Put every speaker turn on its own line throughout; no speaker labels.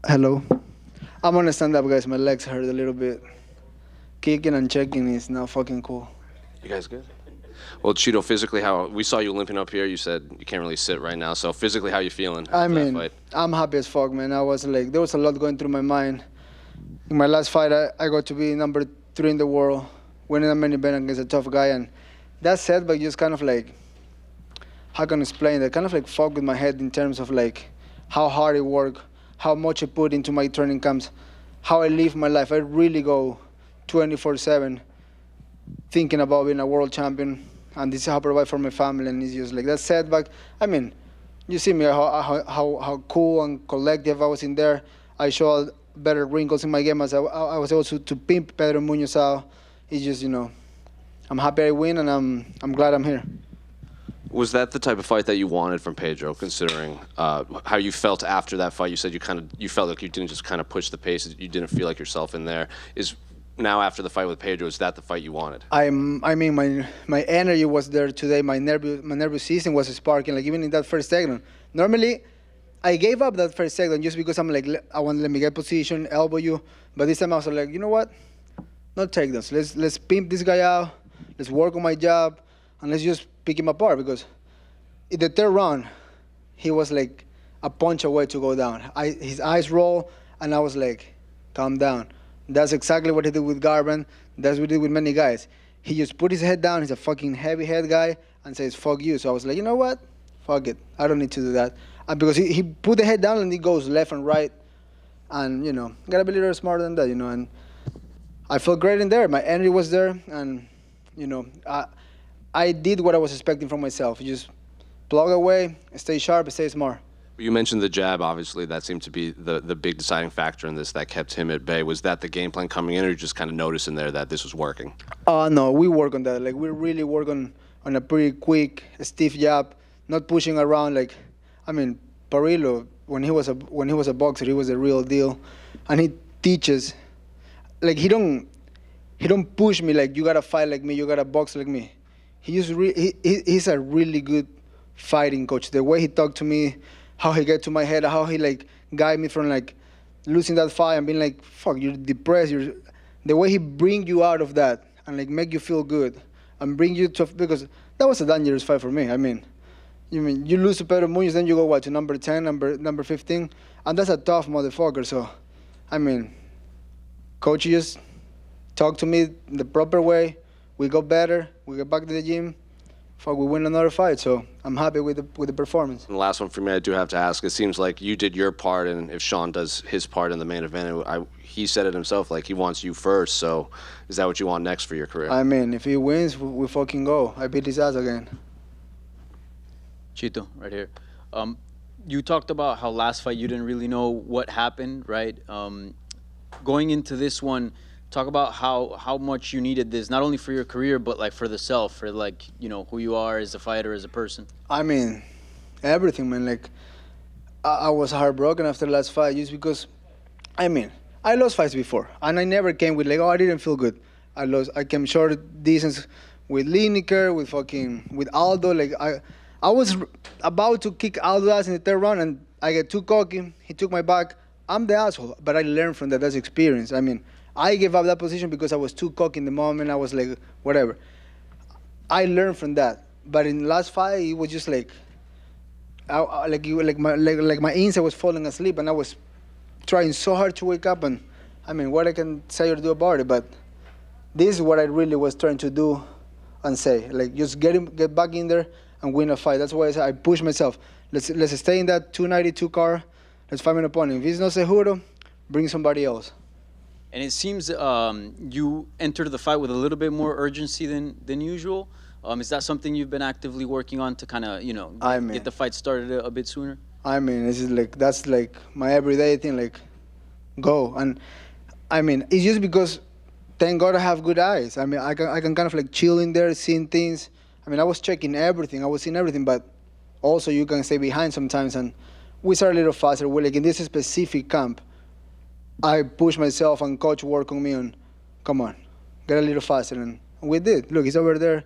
Hello. I'm gonna stand up, guys. My legs hurt a little bit. Kicking and checking is not fucking cool.
You guys good? Well, Cheeto, physically, how we saw you limping up here. You said you can't really sit right now. So physically, how you feeling after that fight?
I'm happy as fuck, man. I was like, there was a lot going through my mind. In my last fight, I got to be number 3 in the world, winning a main event against a tough guy, and that setback just kind of like, how can I explain that? Kind of like fucked with my head in terms of like how hard I work, how much I put into my training camps, how I live my life. I really go 24/7 thinking about being a world champion, and this is how I provide for my family. And it's just like that setback. I mean, you see me how cool and collective I was in there. I showed better wrinkles in my game as I was able to pimp Pedro Munhoz out. It's just, I'm happy I win, and I'm glad I'm here.
Was that the type of fight that you wanted from Pedro, considering how you felt after that fight? You said you felt like you didn't just kind of push the pace, you didn't feel like yourself in there. Is now after the fight with Pedro, is that the fight you wanted?
I mean, my energy was there today. My nervous system was sparking, like even in that first segment. Normally, I gave up that first segment just because I'm like, I want to let me get position, elbow you. But this time I was like, you know what? Not take this. Let's pimp this guy out. Let's work on my job, and let's just pick him apart, because in the third round, he was like a punch away to go down. His eyes roll, and I was like, calm down. That's exactly what he did with Garbrandt. That's what he did with many guys. He just put his head down. He's a fucking heavy head guy, and says, fuck you. So I was like, you know what? Fuck it. I don't need to do that. And because he put the head down and he goes left and right. And, gotta be a little smarter than that, and I felt great in there. My energy was there, and, I did what I was expecting from myself. You just plug away, stay sharp, stay smart.
You mentioned the jab, obviously. That seemed to be the big deciding factor in this that kept him at bay. Was that the game plan coming in, or you just kind of noticed in there that this was working?
No, we work on that. Like, we really work on a pretty quick, stiff jab, not pushing around. Like, I mean, Parillo, when he was a boxer, he was a real deal. And he teaches, like, he don't push me like, you gotta fight like me, you gotta box like me. He's a really good fighting coach. The way he talked to me, how he get to my head, how he like guide me from like losing that fight and being like, fuck, you're depressed. The way he bring you out of that and like make you feel good and bring you to, because that was a dangerous fight for me. I mean, you lose to Pedro Munhoz, then you go what, to number 10, number 15, and that's a tough motherfucker. So, I mean, coach just talk to me the proper way. We got better. We get back to the gym. Fuck, we win another fight. So I'm happy with the performance.
And the last one for me, I do have to ask. It seems like you did your part, and if Sean does his part in the main event, he said it himself, like he wants you first. So is that what you want next for your career?
I mean, if he wins, we fucking go. I beat his ass again.
Chito, right here. You talked about how last fight you didn't really know what happened, right? Going into this one, talk about how much you needed this, not only for your career, but like for the self, for like, who you are as a fighter, as a person.
I mean, everything, man. Like, I was heartbroken after the last fight just because, I mean, I lost fights before, and I never came with like, oh, I didn't feel good. I came short distance with Lineker, with Aldo. Like, I was about to kick Aldo ass in the third round, and I get too cocky. He took my back. I'm the asshole, but I learned from that. That's experience. I mean, I gave up that position because I was too cocky in the moment. I was like, whatever. I learned from that. But in the last fight, it was just like, my inside was falling asleep, and I was trying so hard to wake up. And I mean, what I can say or do about it, but this is what I really was trying to do and say, like, just get back in there and win a fight. That's why I said I push myself. Let's stay in that 292 car. Let's find an opponent. If it's not Seguro, bring somebody else.
And it seems you entered the fight with a little bit more urgency than usual. Is that something you've been actively working on to kind of, get the fight started a bit sooner?
I mean, it's just like, that's like my everyday thing, like, go. And I mean, it's just because, thank God I have good eyes. I mean, I can kind of like chill in there, seeing things. I mean, I was checking everything. I was seeing everything, but also you can stay behind sometimes. And we start a little faster. We're like in this specific camp, I push myself and coach work on me on, come on, get a little faster. And we did. Look, he's over there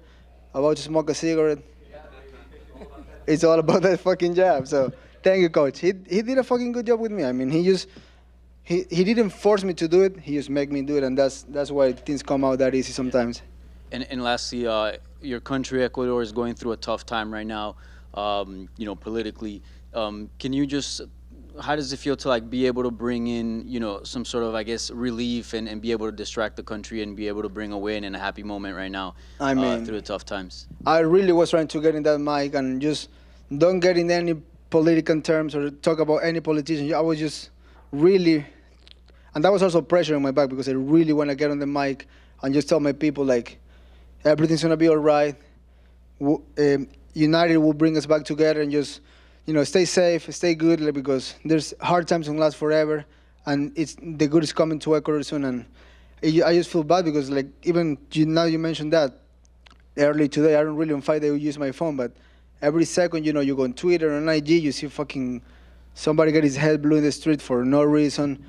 about to smoke a cigarette. It's all about that fucking jab. So thank you, coach. He did a fucking good job with me. I mean, he just he didn't force me to do it. He just make me do it, and that's why things come out that easy sometimes.
And lastly, your country, Ecuador, is going through a tough time right now, politically. Can you just, how does it feel to like be able to bring in, some sort of, I guess, relief and be able to distract the country and be able to bring a win and a happy moment right now through the tough times?
I really was trying to get in that mic and just don't get in any political terms or talk about any politician. I was just really, and that was also pressure on my back because I really want to get on the mic and just tell my people, like, everything's going to be all right. United will bring us back together and just, stay safe, stay good, like, because there's hard times don't last forever, and the good is coming to Ecuador soon. And I just feel bad because, like, even now you mentioned that early today, I don't really on fight day use my phone, but every second, you go on Twitter or on IG, you see fucking somebody get his head blew in the street for no reason,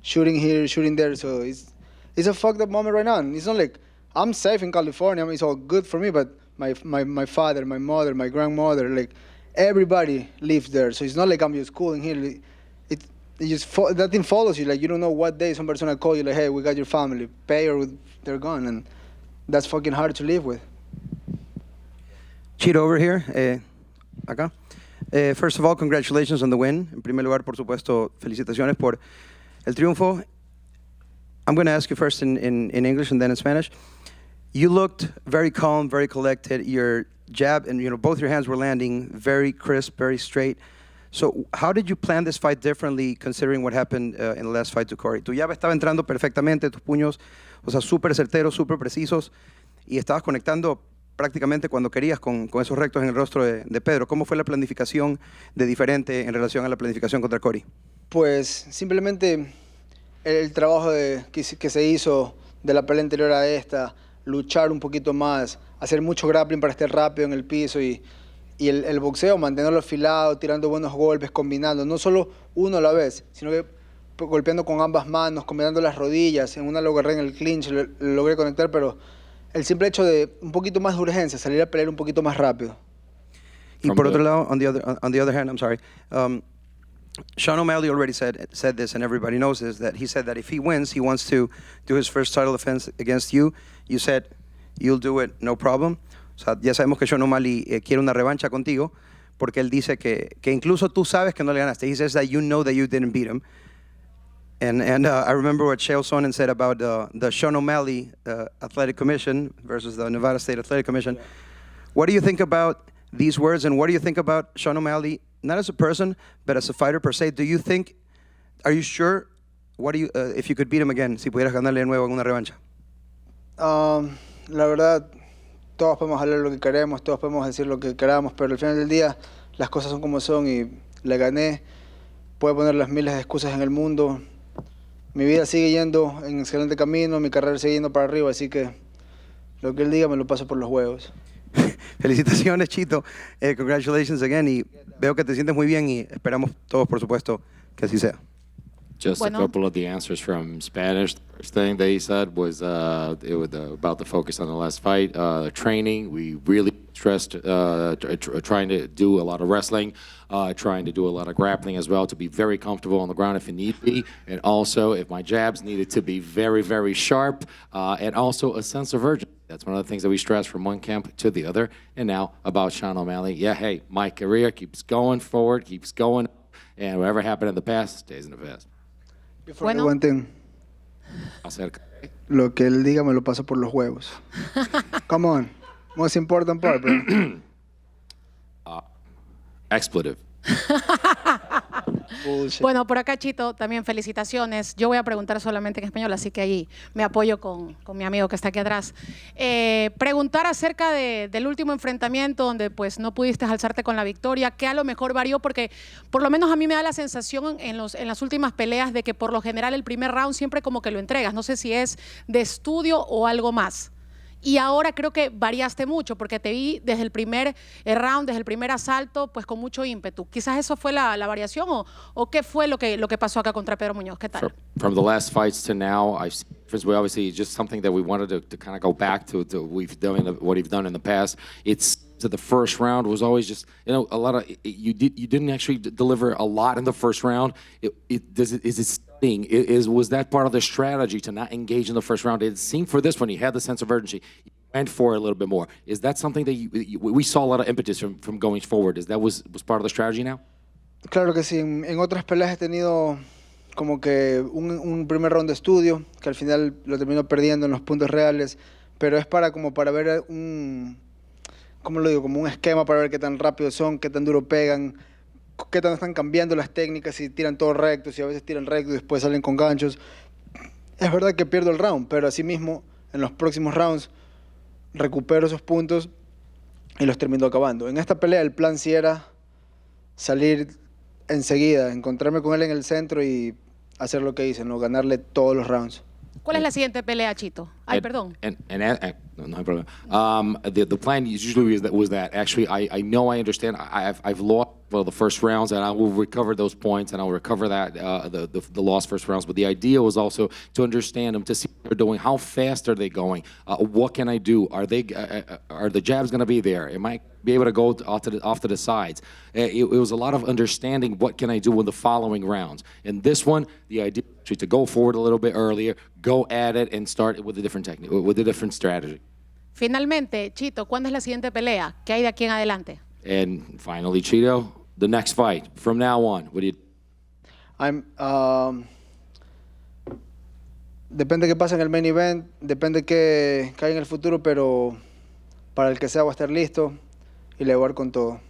shooting here, shooting there. So it's a fucked up moment right now. And it's not like I'm safe in California. I mean, it's all good for me, but my father, my mother, my grandmother, like, everybody lives there. So it's not like I'm just cooling here. That thing follows you. Like, you don't know what day somebody's gonna call you, like, hey, we got your family, pay or they're gone. And that's fucking hard to live with.
Cheeto over here, acá. First of all, congratulations on the win. En primer lugar, por supuesto, felicitaciones por el triunfo. I'm going to ask you first in English and then in Spanish. You looked very calm, very collected. Your jab and both your hands were landing very crisp, very straight. So how did you plan this fight differently considering what happened in the last fight to Corey? Tu jab estaba entrando perfectamente, tus puños, súper certeros, súper precisos, y estabas conectando prácticamente cuando querías con esos rectos en el rostro de Pedro. ¿Cómo fue la planificación de diferente en relación a la planificación contra Corey?
Pues simplemente el trabajo que se hizo de la pelea anterior a esta, luchar un poquito más, hacer mucho grappling para estar rápido en el piso y el boxeo, mantenerlo afilado, tirando buenos golpes, combinando, no solo uno a la vez, sino que golpeando con ambas manos, combinando las rodillas. En una lo agarré en el clinch, lo logré conectar, pero el simple hecho de un poquito más de urgencia, salir a pelear un poquito más rápido.
Y por otro lado, on the other hand, I'm sorry, Sean O'Malley already said this, and everybody knows this, that he said that if he wins, he wants to do his first title defense against you. You said you'll do it, no problem. O sea, ya sabemos que Sean O'Malley quiere una revancha contigo, porque él dice que incluso tú sabes que no le ganaste. He says that you know that you didn't beat him. And I remember what Chael Sonnen said about the Sean O'Malley Athletic Commission versus the Nevada State Athletic Commission. What do you think about these words, and what do you think about Sean O'Malley, not as a person, but as a fighter per se? Are you sure, if you could beat him again, si pudieras ganarle de nuevo en una revancha?
La verdad, todos podemos hablar lo que queremos, todos podemos decir lo que queramos, pero al final del día las cosas son como son y le gané. Puedo poner las miles de excusas en el mundo. Mi vida sigue yendo en excelente camino, mi carrera sigue yendo para arriba, así que lo que él diga me lo paso por los huevos.
Felicitaciones, Chito. Congratulations again. Y veo que te sientes muy bien y esperamos todos, por supuesto, que así sea.
Just a couple of the answers from Spanish. The first thing that he said was about the focus on the last fight. Training, we really stressed trying to do a lot of wrestling, trying to do a lot of grappling as well, to be very comfortable on the ground if it need be, and also if my jabs needed to be very, very sharp, and also a sense of urgency. That's one of the things that we stress from one camp to the other. And now about Sean O'Malley. Yeah, hey, my career keeps going forward, keeps going, and whatever happened in the past stays in the past.
Bueno. One thing. Lo que él diga me lo paso por los huevos. Come on. Most important part, bro.
Expletive.
Bueno, por acá, Chito, también felicitaciones. Yo voy a preguntar solamente en español, así que ahí me apoyo con mi amigo que está aquí atrás. Preguntar acerca del último enfrentamiento donde pues no pudiste alzarte con la victoria, ¿qué a lo mejor varió? Porque por lo menos a mí me da la sensación en las últimas peleas de que por lo general el primer round siempre como que lo entregas. No sé si es de estudio o algo más. Y ahora creo que variaste mucho porque te vi desde el primer round, desde el primer asalto, pues con mucho ímpetu. Quizás eso fue la variación o qué fue lo que pasó acá contra Pedro Munhoz. ¿Qué tal?
From the last fights to now, I've seen difference. Obviously, just something that we wanted to kind of go back to what you've done in the past. It's to the first round was always just, you know, a lot of, you didn't actually deliver a lot in the first round. Was that part of the strategy to not engage in the first round? It seemed for this one, you had the sense of urgency. You went for it a little bit more. Is that something that we saw a lot of impetus from going forward? Was part of the strategy now?
Claro que sí. En otras peleas he tenido como que un primer round de estudio, que al final lo termino perdiendo en los puntos reales, pero es para ver ¿cómo lo digo? Como un esquema para ver qué tan rápido son, qué tan duro pegan, qué tan están cambiando las técnicas, si tiran todo recto, si a veces tiran recto y después salen con ganchos. Es verdad que pierdo el round, pero asimismo en los próximos rounds recupero esos puntos y los termino acabando. En esta pelea el plan sí era salir enseguida, encontrarme con él en el centro y hacer lo que hice, ¿no? Ganarle todos los rounds.
¿Cuál es la siguiente pelea, Chito? Ay, perdón.
No problem. The plan usually was that actually I know I understand I've lost the first rounds and I will recover those points and I'll recover that the lost first rounds. But the idea was also to understand them, to see what they're doing, how fast are they going, what can I do? Are the jabs going to be there? Am I be able to go off to the sides? It was a lot of understanding what can I do in the following rounds. In this one, the idea was to go forward a little bit earlier, go at it, and start with a different technique, with a different strategy.
Finalmente, Chito, ¿cuándo es la siguiente pelea? ¿Qué hay de aquí en adelante?
And finally, Chito, the next fight. From now on, what do you?
Depende qué pasa en el main event, depende qué hay en el futuro, pero para el que sea voy a estar listo y le voy a dar con todo.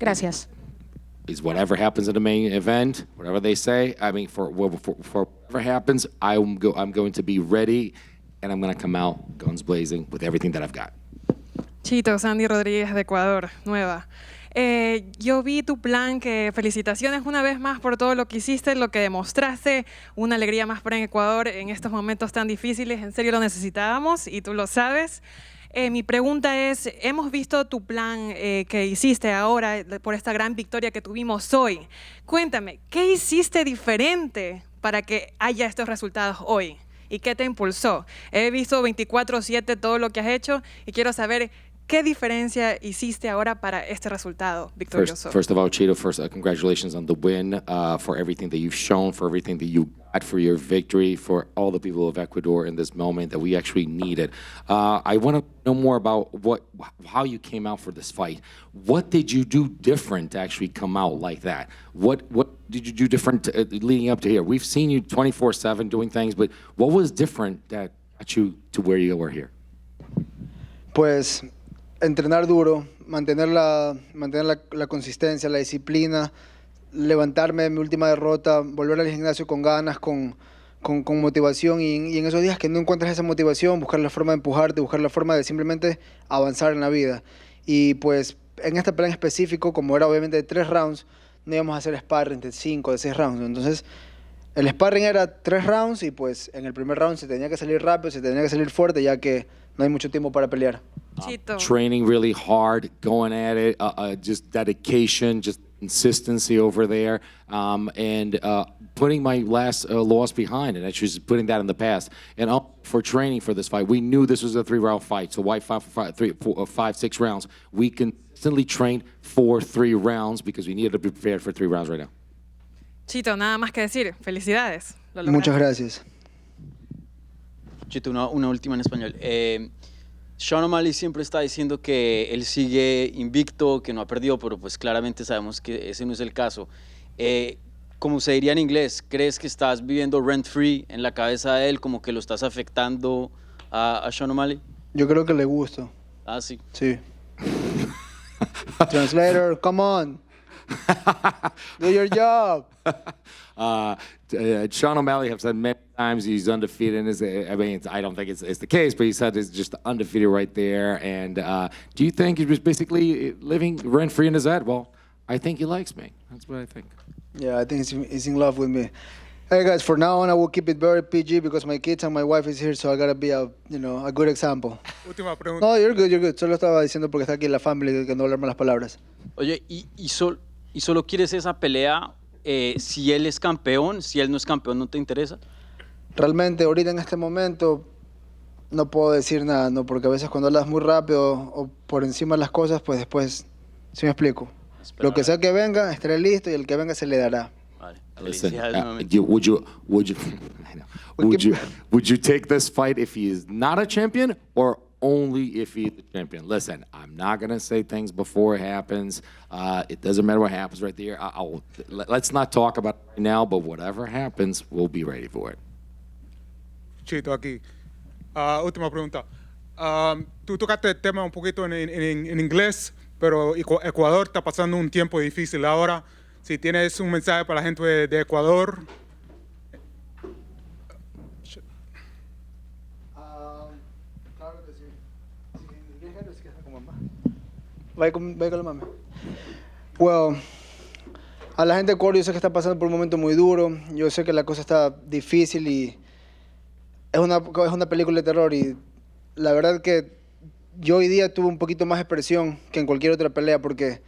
Gracias.
Is whatever happens in the main event, whatever they say. I mean, for whatever happens, I'm going to be ready, and I'm going to come out guns blazing with everything that I've got.
Chito, Sandy Rodríguez de Ecuador, nueva. Yo vi tu plan, que felicitaciones una vez más por todo lo que hiciste, lo que demostraste, una alegría más para en Ecuador en estos momentos tan difíciles, en serio lo necesitábamos y tú lo sabes. Mi pregunta es, hemos visto tu plan que hiciste ahora por esta gran victoria que tuvimos hoy. Cuéntame, ¿qué hiciste diferente para que haya estos resultados hoy? ¿Y qué te impulsó? He visto 24/7 todo lo que has hecho y quiero saber ¿qué diferencia hiciste ahora para este resultado victorioso?
First of all, Chito, congratulations on the win, for everything that you've shown, for everything that you got, for your victory, for all the people of Ecuador in this moment that we actually needed. I want to know more about how you came out for this fight. What did you do different to actually come out like that? What did you do different leading up to here? We've seen you 24/7 doing things, but what was different that got you to where you were here?
Pues entrenar duro, mantener la consistencia, la disciplina, levantarme de mi última derrota, volver al gimnasio con ganas, con motivación y en esos días que no encuentras esa motivación, buscar la forma de empujarte, buscar la forma de simplemente avanzar en la vida. Y pues en esta pelea en específico, como era obviamente de 3 rounds, no íbamos a hacer sparring de 5, de 6 rounds. Entonces el sparring era 3 rounds y pues en el primer round se tenía que salir rápido, se tenía que salir fuerte, ya que no hay mucho tiempo para pelear.
Chito.
Training really hard, going at it, just dedication, just consistency over there, and putting my last loss behind, and actually just putting that in the past. And for training for this fight, we knew this was a 3-round fight, so why 5-6 rounds? We consistently trained for 3 rounds because we needed to be prepared for 3 rounds right now.
Chito, nada más que decir. Felicidades. Lo
Muchas
lograste.
gracias.
Chito, una última en español. Sean O'Malley siempre está diciendo que él sigue invicto, que no ha perdido, pero pues claramente sabemos que ese no es el caso. Como se diría en inglés, ¿crees que estás viviendo rent-free en la cabeza de él, como que lo estás afectando a Sean O'Malley?
Yo creo que le gusta.
Ah, sí.
Sí. Translator, come on. Do your job.
Sean O'Malley has said many times he's undefeated. I mean, I don't think it's the case, but he said it's just undefeated right there. And do you think he was basically living rent-free in his head? Well, I think he likes me. That's what I think.
Yeah, I think he's in love with me. Hey guys, for now on I will keep it very PG because my kids and my wife is here, so I gotta be a good example.
Última pregunta.
No, you're good. Solo estaba diciendo porque está aquí la family que no hablar malas palabras.
Oye, ¿y solo quieres esa pelea si él es campeón? Si él no es campeón, ¿no te interesa?
Realmente ahorita en este momento no puedo decir nada, ¿no? Porque a veces cuando hablas muy rápido o por encima de las cosas, pues después, ¿sí me explico? Lo que sea que venga, estaré listo y el que venga se le dará.
Vale.
Listen,
Felicidades nuevamente.
would you take this fight if he is not a champion or only if he's the champion? Listen, I'm not gonna say things before it happens. It doesn't matter what happens right there. Let's not talk about it right now, but whatever happens, we'll be ready for it.
Chito aquí. Última pregunta. Tú tocaste el tema un poquito en inglés, pero Ecuador está pasando un tiempo difícil ahora. Si tienes un mensaje para la gente de Ecuador.
Claro que sí. Vai con la mami. Well, a la gente de Ecuador yo sé que está pasando por un momento muy duro. Yo sé que la cosa está difícil y es una película de terror y la verdad que yo hoy día tuve un poquito más de presión que en cualquier otra pelea porque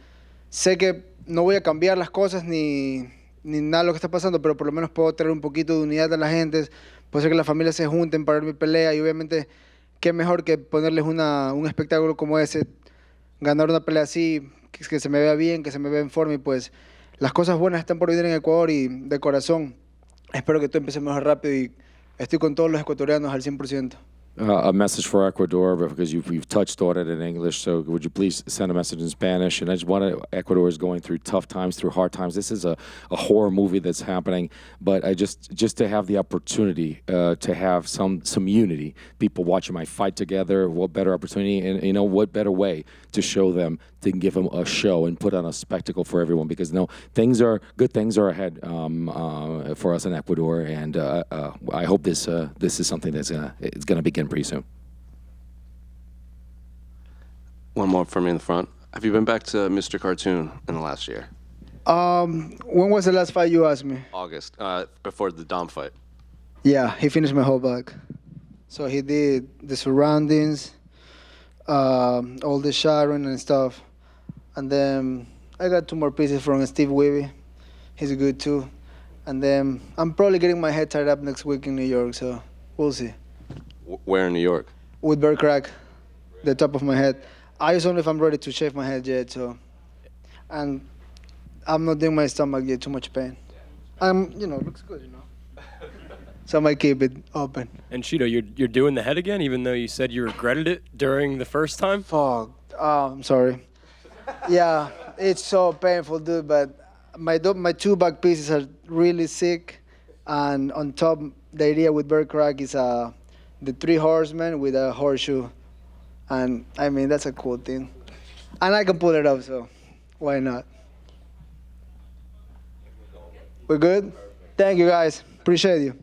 sé que no voy a cambiar las cosas ni nada de lo que está pasando, pero por lo menos puedo traer un poquito de unidad a la gente, puedo hacer que las familias se junten para ver mi pelea y obviamente qué mejor que ponerles un espectáculo como ese, ganar una pelea así, que se me vea bien, que se me vea en forma y pues las cosas buenas están por venir en Ecuador y de corazón espero que todo empiece mejor rápido y estoy con todos los ecuatorianos al 100%.
A message for Ecuador, because you've touched on it in English, so would you please send a message in Spanish? And I just want to, Ecuador is going through tough times, through hard times. This is a horror movie that's happening, but I just to have the opportunity to have some unity, people watching my fight together, what better opportunity, and you know, what better way to show them, to give them a show and put on a spectacle for everyone, because no, good things are ahead for us in Ecuador, and I hope this is something that's it's going to begin pretty soon.
One more for me in the front. Have you been back to Mr. Cartoon in the last year?
When was the last fight you asked me?
August, before the Dom fight.
Yeah, he finished my whole back. So he did the surroundings, all the shadowing and stuff. And then I got 2 more pieces from Steve Weeby. He's good too. And then I'm probably getting my head tied up next week in New York, so we'll see.
Where in New York?
With bear crack, the top of my head. I just don't know if I'm ready to shave my head yet, so. And I'm not doing my stomach yet, too much pain. It looks good, So I might keep it open.
And Chito, you're doing the head again, even though you said you regretted it during the first time?
Fuck. I'm sorry. Yeah, it's so painful, dude, but my 2 back pieces are really sick. And on top, the idea with bear crack is the 3 horsemen with a horseshoe. And I mean, that's a cool thing. And I can pull it off, so why not? We're good? Thank you, guys. Appreciate you.